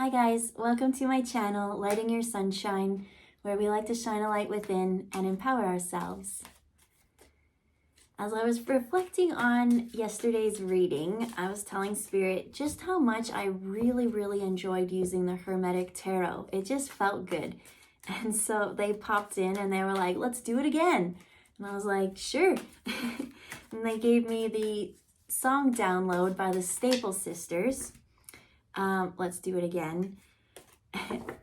Hi guys, welcome to my channel, Lighting Your Sunshine, where we like to shine a light within and empower ourselves. As I was reflecting on yesterday's reading, I was telling Spirit just how much I really enjoyed using the Hermetic Tarot. It just felt good. And so they popped in and they were like, let's do it again. And I was like, sure. And they gave me the song download by the Staple Sisters. Let's do it again.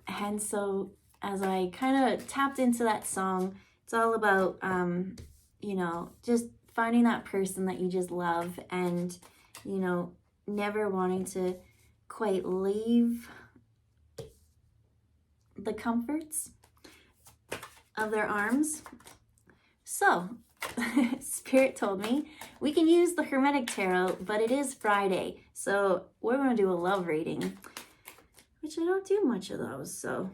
And so as I kind of tapped into that song, it's all about, just finding that person that you just love and, never wanting to quite leave the comforts of their arms. So Spirit told me we can use the Hermetic Tarot, but it is Friday, so we're going to do a love reading, which I don't do much of those, so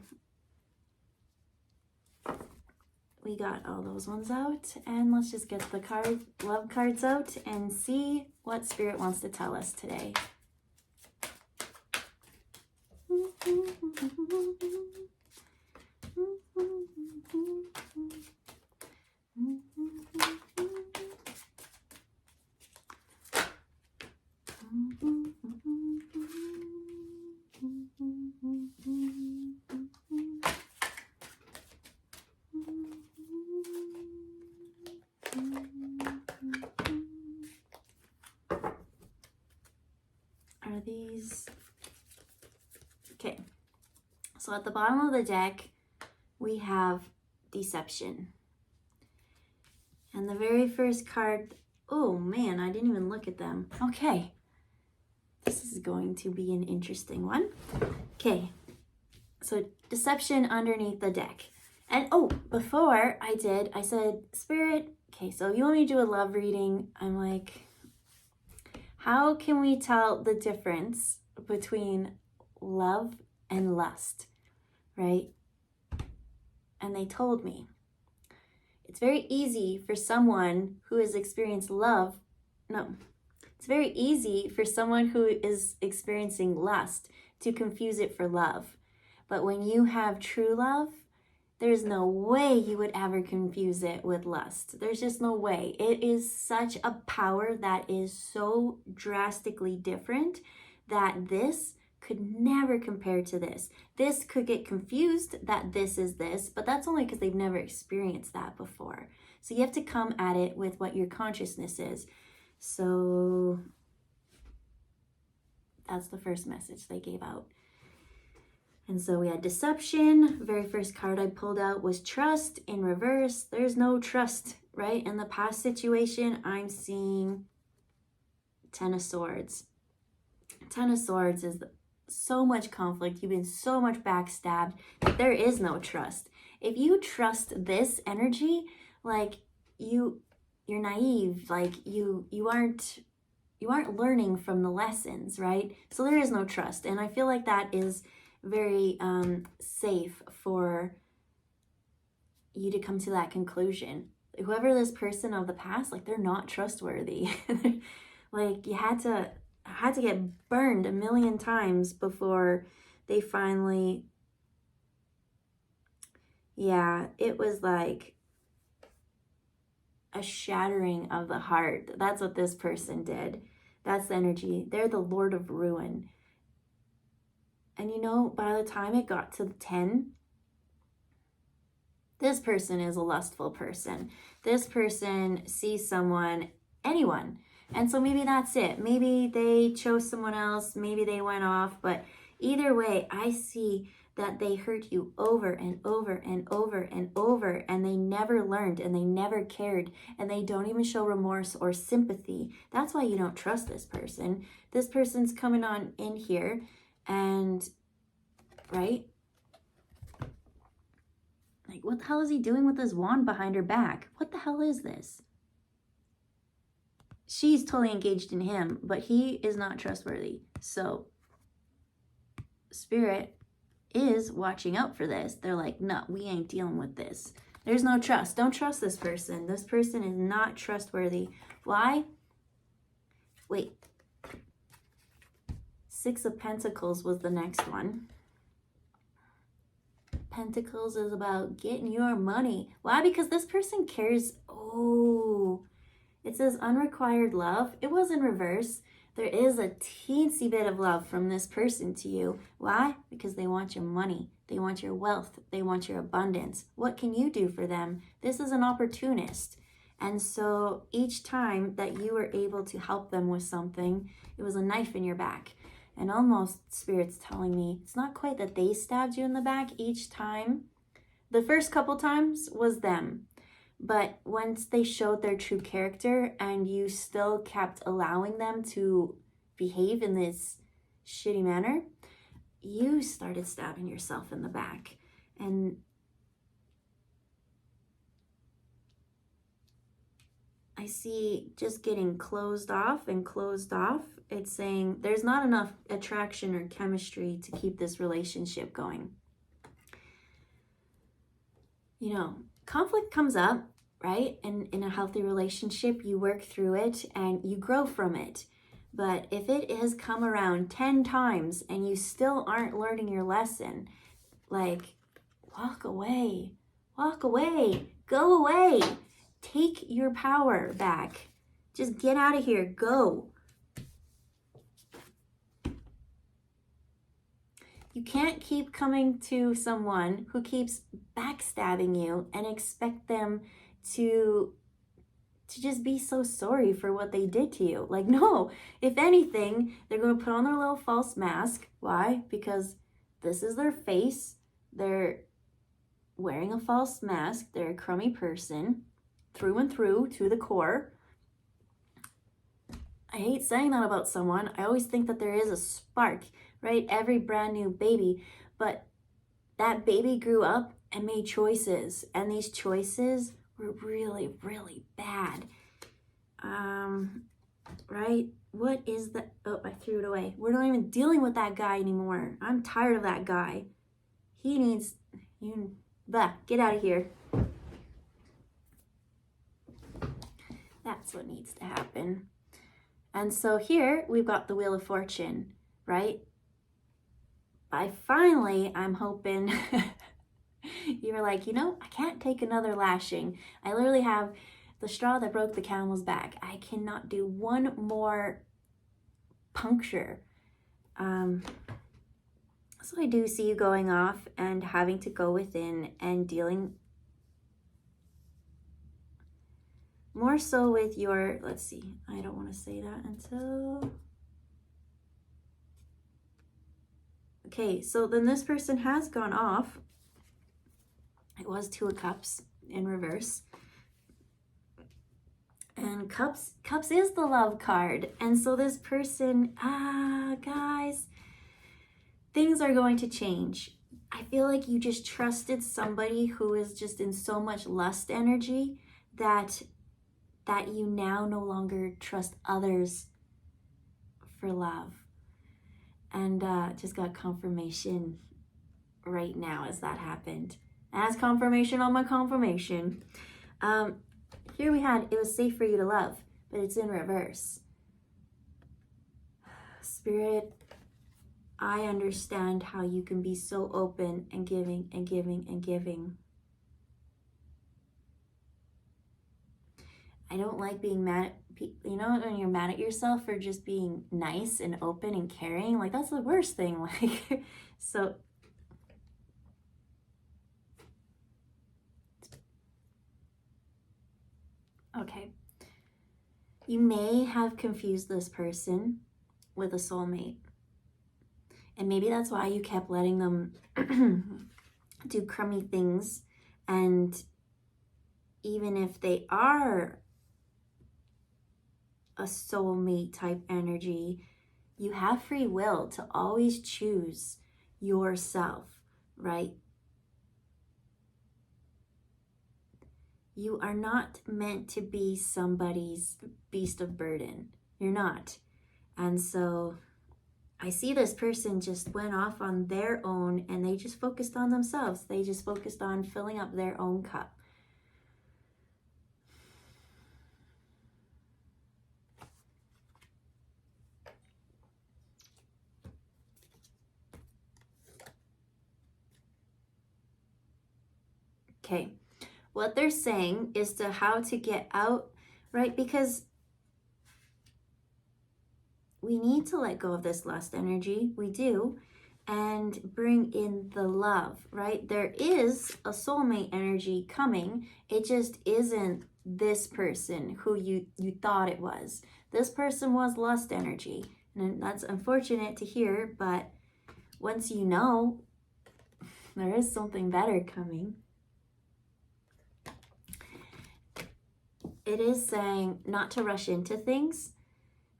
we got all those ones out, and let's just get the love cards out and see what Spirit wants to tell us today. Are these okay? So at the bottom of the deck we have deception, and the very first card, oh man, I didn't even look at them. Okay, this is going to be an interesting one. Okay, so deception underneath the deck. And oh, before I said, Spirit, okay, so you want me to do a love reading? I'm like, how can we tell the difference between love and lust, right? And they told me it's very easy for someone who has experienced love. No, it's very easy for someone who is experiencing lust to confuse it for love. But when you have true love, there's no way you would ever confuse it with lust. There's just no way. It is such a power that is so drastically different that this could never compare to this. This could get confused that this is this, but that's only because they've never experienced that before. So you have to come at it with what your consciousness is. So that's the first message they gave out. And so we had deception. The very first card I pulled out was trust in reverse. There's no trust, right? In the past situation, I'm seeing Ten of Swords. Ten of Swords is so much conflict. You've been so much backstabbed that there is no trust. If you trust this energy, like you're naive, like you aren't learning from the lessons, right? So there is no trust. And I feel like that is very safe for you to come to that conclusion. Whoever this person of the past, like, they're not trustworthy. Like, you had to get burned 1,000,000 times before they finally, yeah, it was like a shattering of the heart. That's what this person did. That's the energy. They're the Lord of Ruin. And by the time it got to the 10, this person is a lustful person. This person sees someone, anyone. And so maybe that's it. Maybe they chose someone else. Maybe they went off. But either way, I see that they hurt you over and over and over and over. And they never learned and they never cared. And they don't even show remorse or sympathy. That's why you don't trust this person. This person's coming on in here. And, right? Like, what the hell is he doing with his wand behind her back? What the hell is this? She's totally engaged in him, but he is not trustworthy. So, Spirit is watching out for this. They're like, no, we ain't dealing with this. There's no trust. Don't trust this person. This person is not trustworthy. Why? Wait. Six of Pentacles was the next one. Pentacles is about getting your money. Why? Because this person cares. Oh, it says unrequited love. It was in reverse. There is a teensy bit of love from this person to you. Why? Because they want your money. They want your wealth. They want your abundance. What can you do for them? This is an opportunist. And so each time that you were able to help them with something, it was a knife in your back. And almost Spirit's telling me it's not quite that they stabbed you in the back each time. The first couple times was them. But once they showed their true character and you still kept allowing them to behave in this shitty manner, you started stabbing yourself in the back. And I see just getting closed off and closed off. It's saying there's not enough attraction or chemistry to keep this relationship going. You know, conflict comes up, right? And in a healthy relationship, you work through it and you grow from it. But if it has come around 10 times and you still aren't learning your lesson, like, walk away, go away, take your power back. Just get out of here, go. You can't keep coming to someone who keeps backstabbing you and expect them to just be so sorry for what they did to you. Like, no, if anything, they're going to put on their little false mask. Why? Because this is their face. They're wearing a false mask. They're a crummy person through and through to the core. I hate saying that about someone. I always think that there is a spark, right? Every brand new baby, but that baby grew up and made choices, and these choices were really, really bad. Right? What is that? Oh, I threw it away. We're not even dealing with that guy anymore. I'm tired of that guy. He needs, get out of here. That's what needs to happen. And so here we've got the Wheel of Fortune, right? I'm hoping you were like, I can't take another lashing. I literally have the straw that broke the camel's back. I cannot do one more puncture. So I do see you going off and having to go within and dealing more so with your, let's see, I don't want to say that until... Okay, so then this person has gone off. It was Two of Cups in reverse. And Cups is the love card. And so this person, guys, things are going to change. I feel like you just trusted somebody who is just in so much lust energy that you now no longer trust others for love. And just got confirmation right now as that happened. As confirmation on my confirmation. Here we had, it was safe for you to love, but it's in reverse. Spirit, I understand how you can be so open and giving and giving and giving. I don't like being mad at people. When you're mad at yourself for just being nice and open and caring, like that's the worst thing. Like, so okay. You may have confused this person with a soulmate. And maybe that's why you kept letting them do crummy things. And even if they are a soulmate type energy, you have free will to always choose yourself, right? You are not meant to be somebody's beast of burden. You're not. And so I see this person just went off on their own and they just focused on themselves. They just focused on filling up their own cup. Okay, what they're saying is to how to get out, right? Because we need to let go of this lust energy. We do. And bring in the love, right? There is a soulmate energy coming. It just isn't this person who you thought it was. This person was lust energy. And that's unfortunate to hear, but once you know, there is something better coming. It is saying not to rush into things,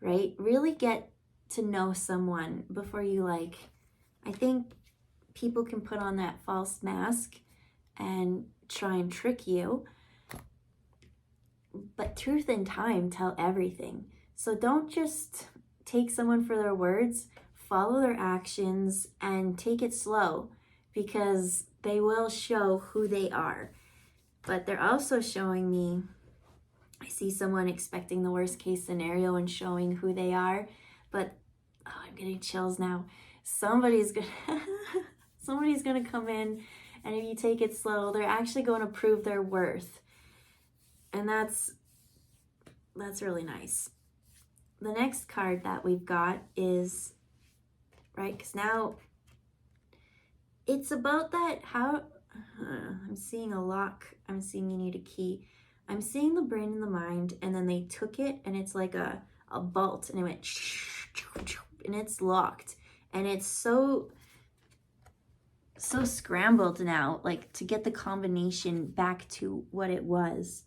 right? Really get to know someone before you I think people can put on that false mask and try and trick you, but truth and time tell everything. So don't just take someone for their words, follow their actions, and take it slow, because they will show who they are. But they're also showing me, I see someone expecting the worst case scenario and showing who they are, but I'm getting chills now. Somebody's gonna come in, and if you take it slow, they're actually going to prove their worth. And that's really nice. The next card that we've got is, right, because now it's about that I'm seeing a lock. I'm seeing you need a key. I'm seeing the brain and the mind, and then they took it, and it's like a bolt, and it went and it's locked. And it's so scrambled now, to get the combination back to what it was.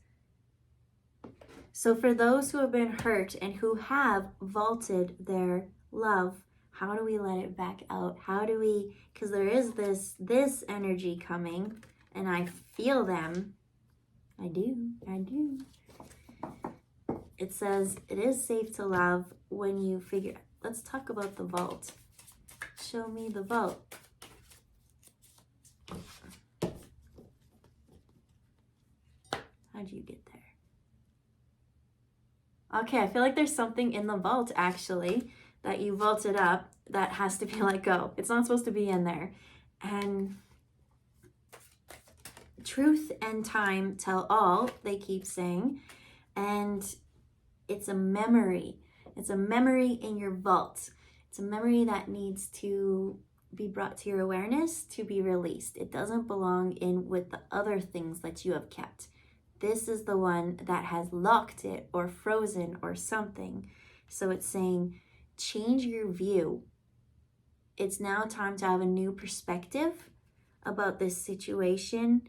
So for those who have been hurt and who have vaulted their love, how do we let it back out? How do we, because there is this energy coming, and I feel them. I do. It says it is safe to love when you figure. Let's talk about the vault. Show me the vault. How'd you get there? Okay, I feel like there's something in the vault, actually, that you vaulted up that has to be let go. It's not supposed to be in there. And truth and time tell all, they keep saying. And it's a memory. It's a memory in your vault. It's a memory that needs to be brought to your awareness to be released. It doesn't belong in with the other things that you have kept. This is the one that has locked it or frozen or something. So it's saying, change your view. It's now time to have a new perspective about this situation.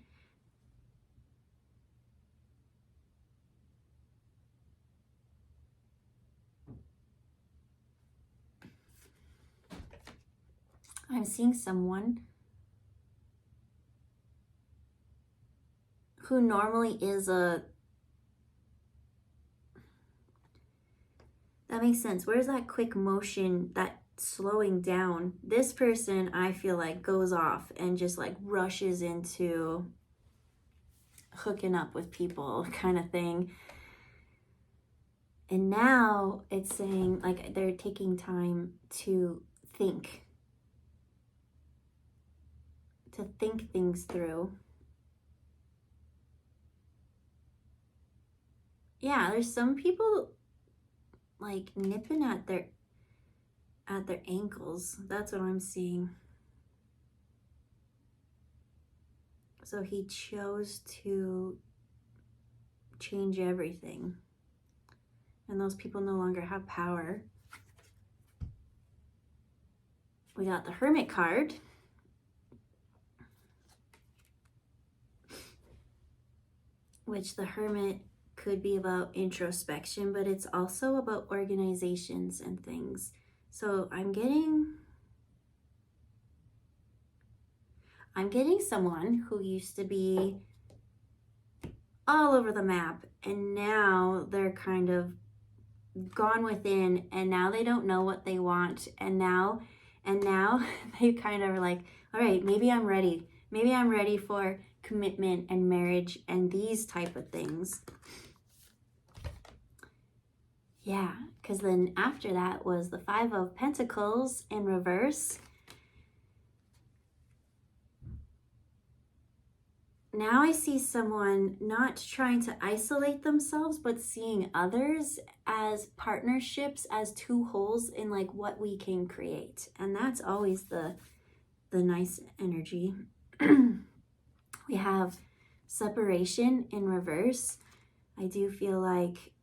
I'm seeing someone who normally is that makes sense. Where's that quick motion, that slowing down? This person, I feel like, goes off and just rushes into hooking up with people kind of thing. And now it's saying they're taking time to think things through. Yeah, there's some people nipping at their ankles. That's what I'm seeing. So he chose to change everything. And those people no longer have power. We got the Hermit card. Which the Hermit could be about introspection, but it's also about organizations and things. So I'm getting someone who used to be all over the map, and now they're kind of gone within, and now they don't know what they want, and now they kind of are like, all right, maybe I'm ready for commitment and marriage and these type of things. Yeah, because then after that was the 5 of Pentacles in reverse. now I see someone not trying to isolate themselves, but seeing others as partnerships, as two wholes in like what we can create. And that's always the nice energy. We have separation in reverse. I do feel like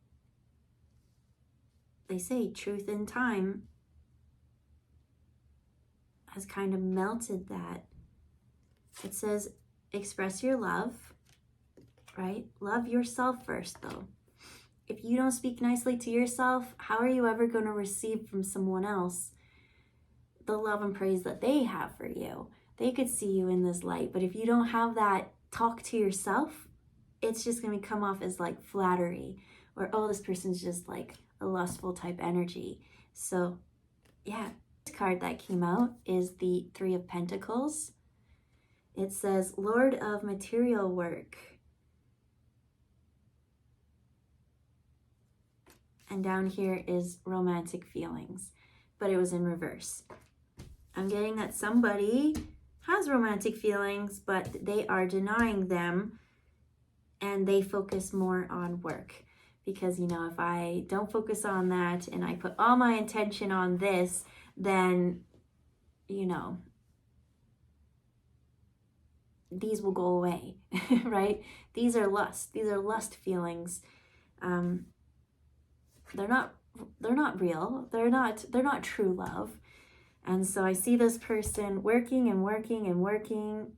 they say truth in time has kind of melted that. It says express your love, right? Love yourself first, though. If you don't speak nicely to yourself, how are you ever going to receive from someone else the love and praise that they have for you? They could see you in this light, but if you don't have that talk to yourself, it's just going to come off as like flattery, or, oh, this person's just like a lustful type energy. So yeah, this card that came out is the Three of Pentacles. It says Lord of Material Work. And down here is romantic feelings, but it was in reverse. I'm getting that somebody has romantic feelings, but they are denying them, and they focus more on work. Because, you know, if I don't focus on that and I put all my attention on this, then, you know, these will go away, right? These are lust. These are lust feelings. They're not real. They're not true love. And so I see this person working and working and working.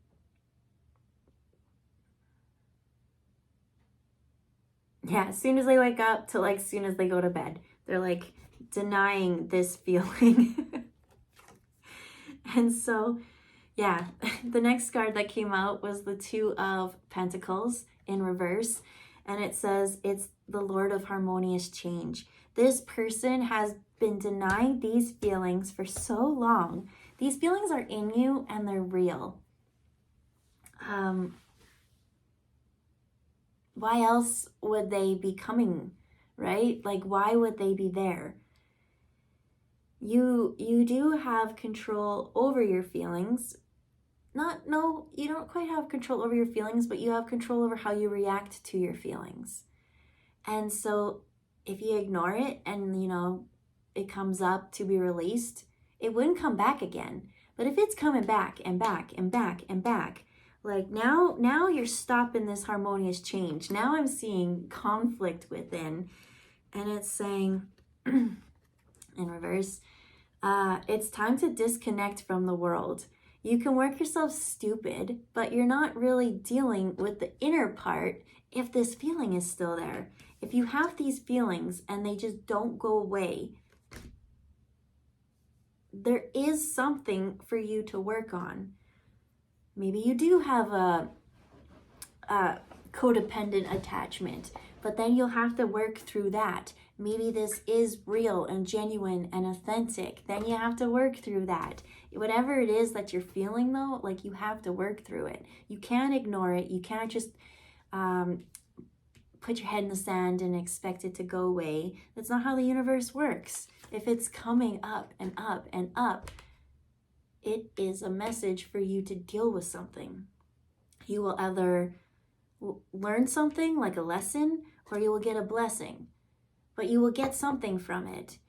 Yeah, as soon as they wake up to like as soon as they go to bed, they're like denying this feeling. And so, yeah, the next card that came out was the Two of Pentacles in reverse. And it says it's the Lord of Harmonious Change. This person has been denying these feelings for so long. These feelings are in you and they're real. Why else would they be coming, right? Like, why would they be there? You do have control over your feelings. No, you don't quite have control over your feelings, but you have control over how you react to your feelings. And so if you ignore it and, you know, it comes up to be released, it wouldn't come back again. But if it's coming back and back and back and back, like now you're stopping this harmonious change. Now I'm seeing conflict within, and it's saying in reverse, it's time to disconnect from the world. You can work yourself stupid, but you're not really dealing with the inner part if this feeling is still there. If you have these feelings and they just don't go away, there is something for you to work on. Maybe you do have a codependent attachment, but then you'll have to work through that. Maybe this is real and genuine and authentic. Then you have to work through that. Whatever it is that you're feeling, though, like, you have to work through it. You can't ignore it. You can't just put your head in the sand and expect it to go away. That's not how the universe works. If it's coming up and up and up, it is a message for you to deal with something. You will either learn something, like a lesson, or you will get a blessing. But you will get something from it.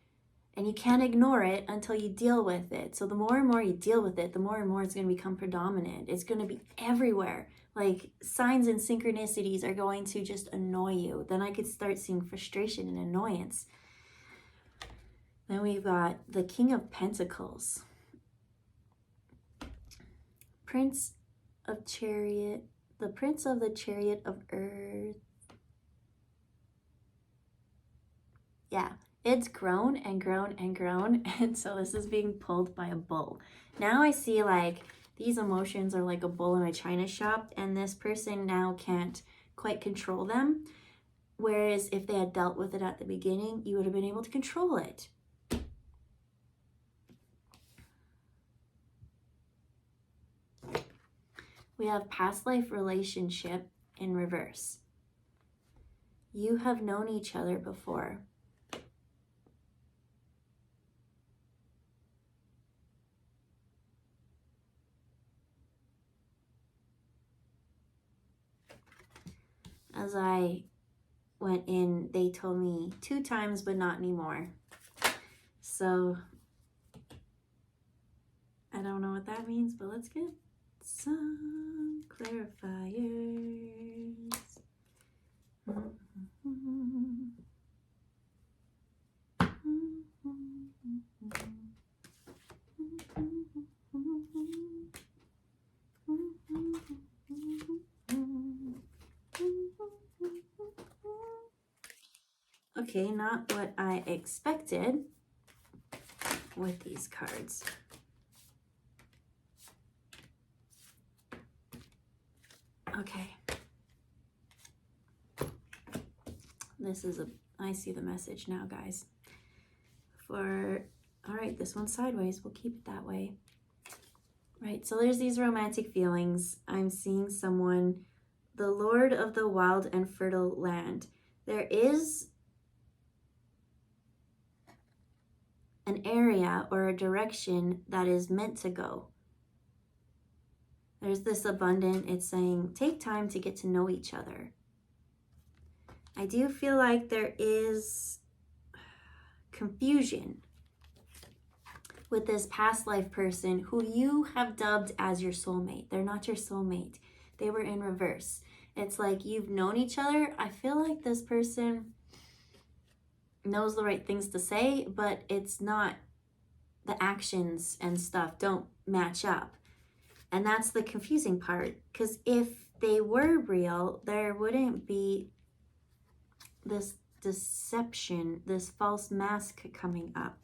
And you can't ignore it until you deal with it. So the more and more you deal with it, the more and more it's going to become predominant. It's going to be everywhere. Like, signs and synchronicities are going to just annoy you. Then I could start seeing frustration and annoyance. Then we've got the King of Pentacles. Prince of Chariot. The Prince of the Chariot of Earth. Yeah, it's grown and grown and grown. And so this is being pulled by a bull. Now I see, like, these emotions are like a bull in a china shop, and this person now can't quite control them. Whereas if they had dealt with it at the beginning, you would have been able to control it. We have past life relationship in reverse. You have known each other before. as I went in, they told me 2 times, but not anymore. So I don't know what that means, but let's get some clarifiers. Okay, not what I expected with these cards. Okay. This is I see the message now, guys. All right, this one's sideways. We'll keep it that way. Right, so there's these romantic feelings. I'm seeing someone, the Lord of the wild and fertile land. There is an area or a direction that is meant to go. There's this abundant, it's saying, take time to get to know each other. I do feel like there is confusion with this past life person who you have dubbed as your soulmate. They're not your soulmate. They were in reverse. It's like you've known each other. I feel like this person knows the right things to say, but it's not, the actions and stuff don't match up. And that's the confusing part, because if they were real, there wouldn't be this deception, this false mask coming up.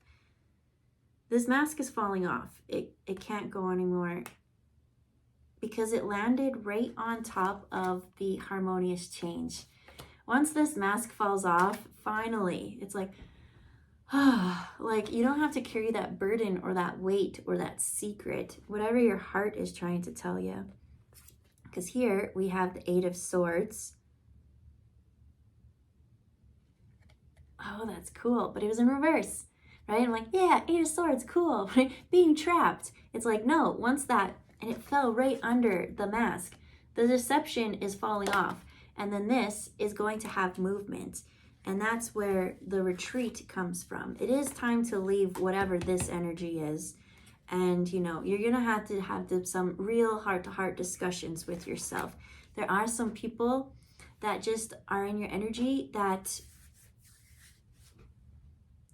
This mask is falling off. It can't go anymore because it landed right on top of the harmonious change. Once this mask falls off, finally, it's like, like you don't have to carry that burden or that weight or that secret, whatever your heart is trying to tell you. Because here we have the 8 of Swords. Oh, that's cool. But it was in reverse, right? I'm like, yeah, 8 of Swords, cool. Being trapped. It's like, no, once that, and it fell right under the mask. The deception is falling off. And then this is going to have movement. And that's where the retreat comes from. It is time to leave whatever this energy is. And, you know, you're going to have some real heart-to-heart discussions with yourself. There are some people that just are in your energy that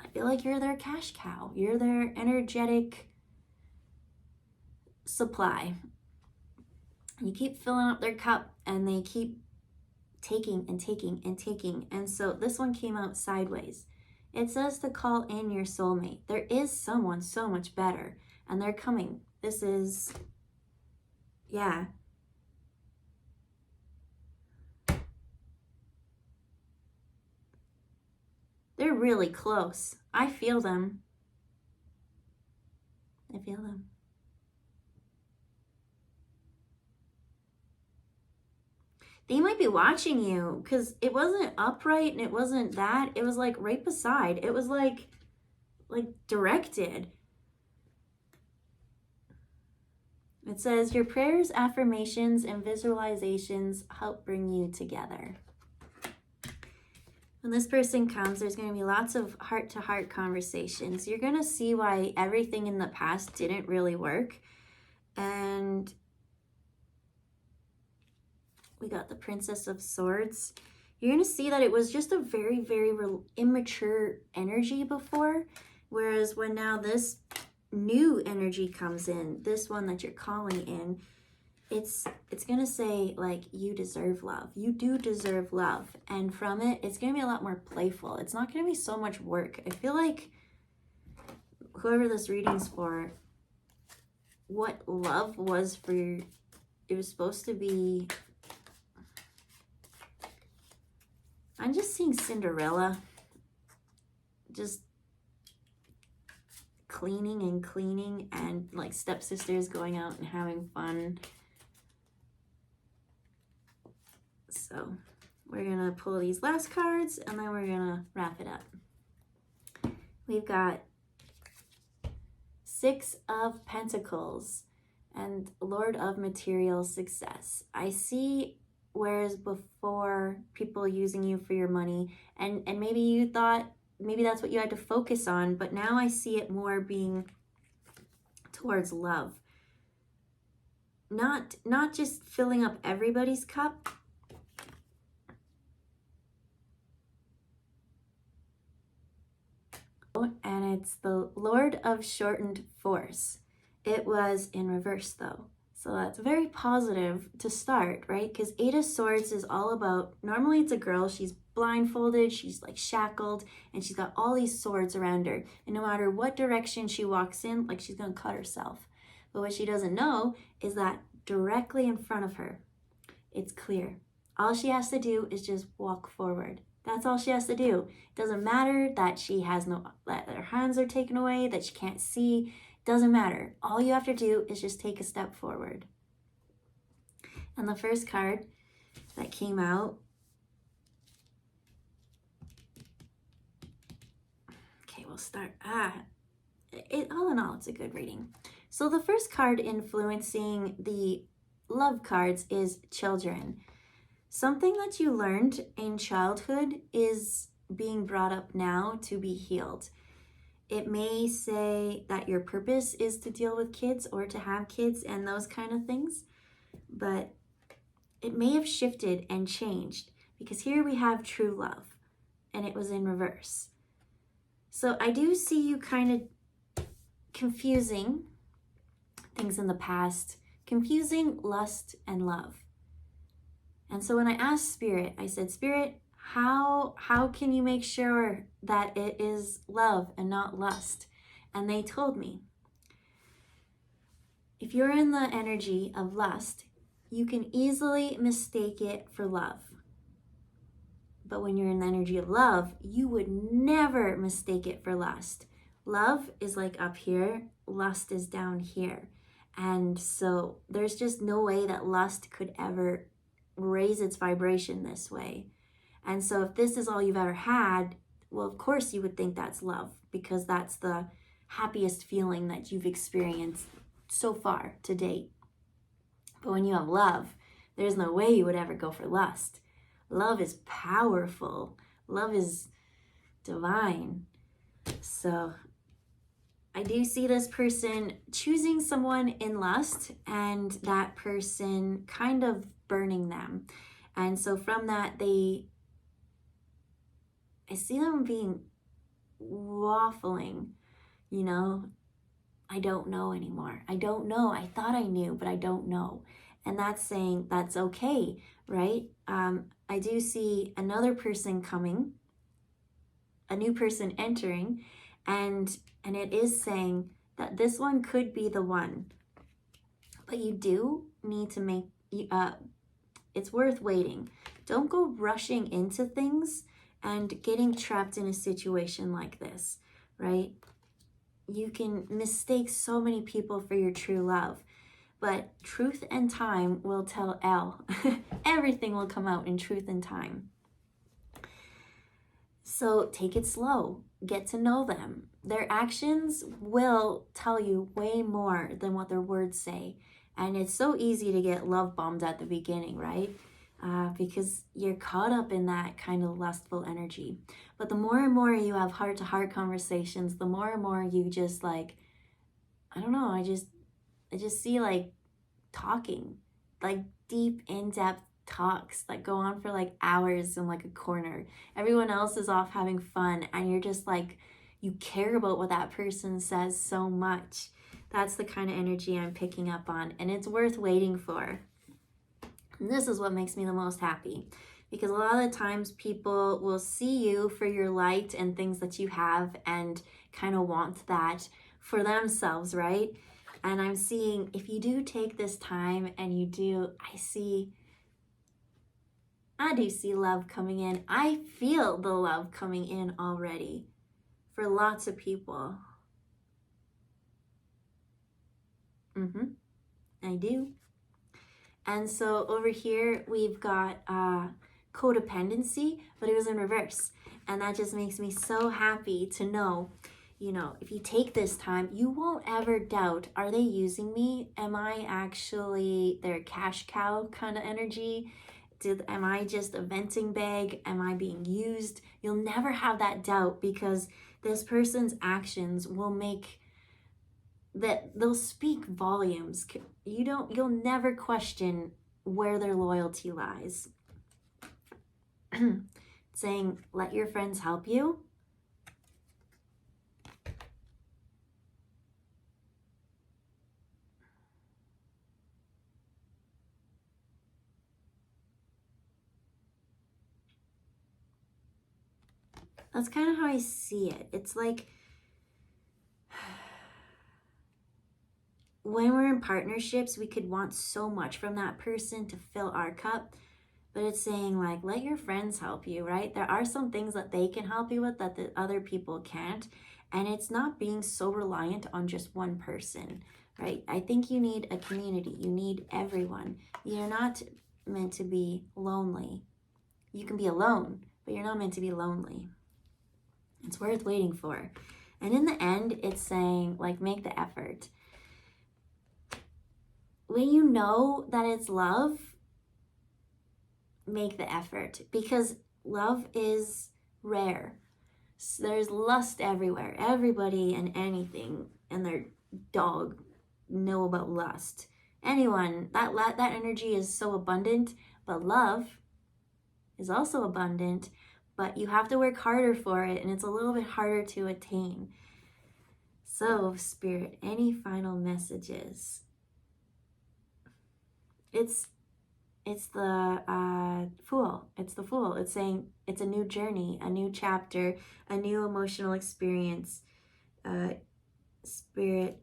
I feel like you're their cash cow. You're their energetic supply. You keep filling up their cup and they keep taking and taking and taking. And so this one came out sideways. It says to call in your soulmate. There is someone so much better and they're coming. This is, yeah. They're really close. I feel them. I feel them. They might be watching you because it wasn't upright and it wasn't that. It was like right beside. It was like directed. It says your prayers, affirmations, and visualizations help bring you together. When this person comes, there's going to be lots of heart-to-heart conversations. You're going to see why everything in the past didn't really work. And we got the Princess of Swords. You're going to see that it was just a very, very immature energy before. Whereas when now this new energy comes in, this one that you're calling in, it's going to say, like, you deserve love. You do deserve love. And from it, it's going to be a lot more playful. It's not going to be so much work. I feel like whoever this reading's for, what love was for, it was supposed to be, I'm just seeing Cinderella just cleaning and like stepsisters going out and having fun. So we're going to pull these last cards and then we're going to wrap it up. We've got 6 of Pentacles and Lord of Material Success. I see whereas before, people using you for your money, and maybe you thought maybe that's what you had to focus on, but now I see it more being towards love. Not just filling up everybody's cup, and it's the Lord of Shortened Force. It was in reverse though. So that's very positive to start, right? Because Eight of Swords is all about, normally it's a girl, she's blindfolded, she's like shackled, and she's got all these swords around her. And no matter what direction she walks in, like she's gonna cut herself. But what she doesn't know is that directly in front of her, it's clear. All she has to do is just walk forward. That's all she has to do. It doesn't matter that she has that her hands are taken away, that she can't see. Doesn't matter. All you have to do is just take a step forward. And the first card that came out, okay, we'll start. All in all, it's a good reading. So the first card influencing the love cards is children. Something that you learned in childhood is being brought up now to be healed. It may say that your purpose is to deal with kids or to have kids and those kind of things, but it may have shifted and changed because here we have true love and it was in reverse. So I do see you kind of confusing things in the past, confusing lust and love. And so when I asked Spirit, I said, Spirit, how can you make sure that it is love and not lust? And they told me, if you're in the energy of lust, you can easily mistake it for love. But when you're in the energy of love, you would never mistake it for lust. Love is like up here, lust is down here. And so there's just no way that lust could ever raise its vibration this way. And so if this is all you've ever had, well, of course you would think that's love because that's the happiest feeling that you've experienced so far to date. But when you have love, there's no way you would ever go for lust. Love is powerful. Love is divine. So I do see this person choosing someone in lust and that person kind of burning them. And so from that, I see them being waffling, I don't know anymore. I don't know. I thought I knew, but I don't know. And that's saying that's okay, right? I do see another person coming, a new person entering, and it is saying that this one could be the one. But you do need to make, it's worth waiting. Don't go rushing into things and getting trapped in a situation like this, right? You can mistake so many people for your true love, but truth and time will tell L. Everything will come out in truth and time. So take it slow. Get to know them. Their actions will tell you way more than what their words say. And it's so easy to get love bombed at the beginning, right? Because you're caught up in that kind of lustful energy. But the more and more you have heart-to-heart conversations, the more and more you just like, I don't know, I just see like talking, like deep, in-depth talks that go on for like hours in like a corner. Everyone else is off having fun and you're just like, you care about what that person says so much. That's the kind of energy I'm picking up on, and it's worth waiting for. And this is what makes me the most happy, because a lot of the times people will see you for your light and things that you have and kind of want that for themselves, right? And I'm seeing if you do take this time and you do, I do see love coming in. I feel the love coming in already for lots of people. I do. And so over here, we've got codependency, but it was in reverse. And that just makes me so happy to know, if you take this time, you won't ever doubt, are they using me? Am I actually their cash cow kind of energy? am I just a venting bag? Am I being used? You'll never have that doubt, because this person's actions will make that, they'll speak volumes. You'll never question where their loyalty lies. Saying, let your friends help you. That's kind of how I see it. It's like, when we're in partnerships, we could want so much from that person to fill our cup, but it's saying, like, let your friends help you, right? There are some things that they can help you with that the other people can't, and it's not being so reliant on just one person, right? I think you need a community. You need everyone. You're not meant to be lonely. You can be alone, but you're not meant to be lonely. It's worth waiting for. And in the end, it's saying, like, make the effort. When you know that it's love, make the effort, because love is rare. So there's lust everywhere. Everybody and anything and their dog know about lust. Anyone, that energy is so abundant, but love is also abundant, but you have to work harder for it, and it's a little bit harder to attain. So, Spirit, any final messages? It's the Fool. It's the Fool. It's saying it's a new journey, a new chapter, a new emotional experience. Spirit,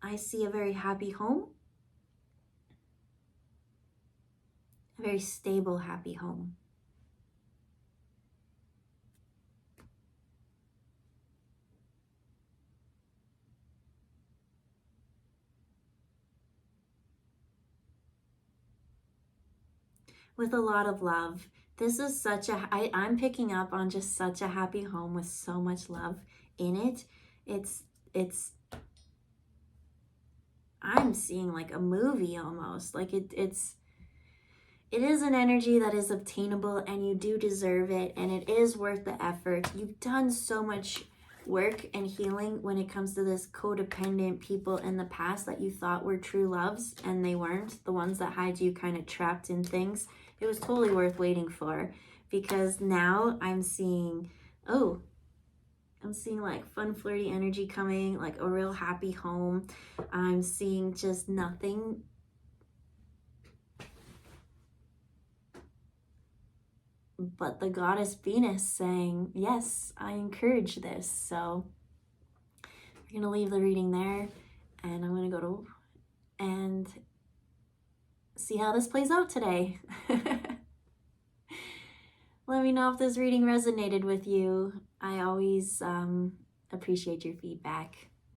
I see a very happy home, a very stable, happy home. With a lot of love. This is I'm picking up on just such a happy home with so much love in it. I'm seeing like a movie almost. Like it is an energy that is obtainable, and you do deserve it, and it is worth the effort. You've done so much work and healing when it comes to this codependent people in the past that you thought were true loves, and they weren't. The ones that had you kind of trapped in things. It was totally worth waiting for, because now I'm seeing like fun, flirty energy coming, like a real happy home. I'm seeing just nothing but the goddess Venus saying, yes, I encourage this. So we're going to leave the reading there, and I'm going to go and see how this plays out today. Let me know if this reading resonated with you. I always appreciate your feedback.